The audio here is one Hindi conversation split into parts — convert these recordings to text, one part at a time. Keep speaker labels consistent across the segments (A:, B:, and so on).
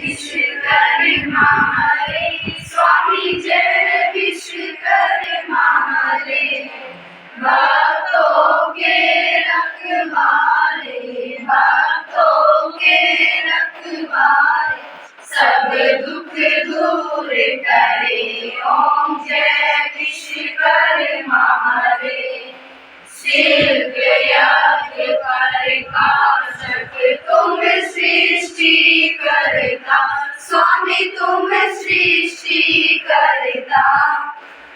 A: विश्वकर्मा रे स्वामी जय विश्वकर्मा रे भक्तों के रखवाले भक्तों के रखवाले सब दुख दूर करे ओम जय विश्वकर्मा रे शिल्प यज्ञ प्रकाशक तुम सृष्टि करता स्वामी तुम सृष्टि करता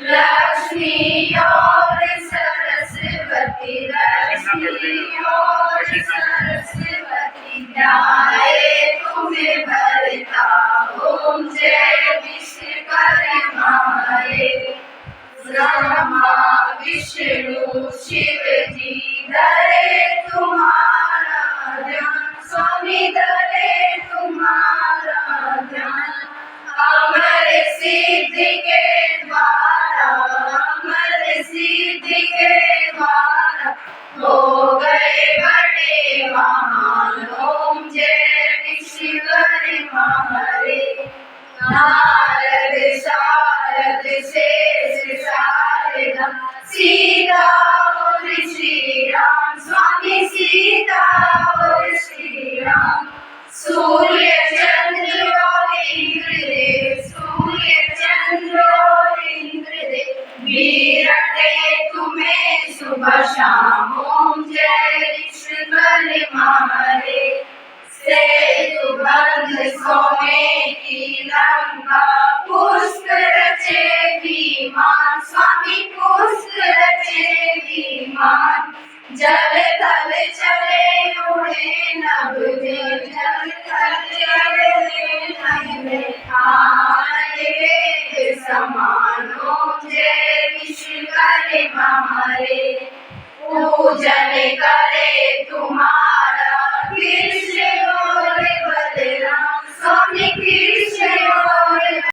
A: लक्ष्मी और सरस्वती लक्ष्मी और सरस्वती न्याय तुम्हें भरता ओम जय विश्वकर्मा रे ब्रह्मा विष्णु शिव जी धरे तुम्हारा ध्यान स्वामी धरे तुम्हारा ध्यान अमर सिद्धि के द्वारा अमर सिद्धि के द्वारा हो गए बड़े महान ओम जय विश्वकर्मा रे नारद शारद शेष शारदा सीता और श्री राम स्वामी सीता और श्री राम सूर्य चंद्र और इंद्रदेव सूर्य चंद्र और इंद्रदेव वीरते तुम्हें सुबह शाम ओम जय विश्वकर्मा रे सेतु बंध सोने की लंका पुष्प रचे विमान स्वामी पुष्प रचे विमान जल थल चले उड़े नभ जल थल चले वेद समान ओम जय विश्वकर्मा रे पूजन करे तुम्हारा कृष्ण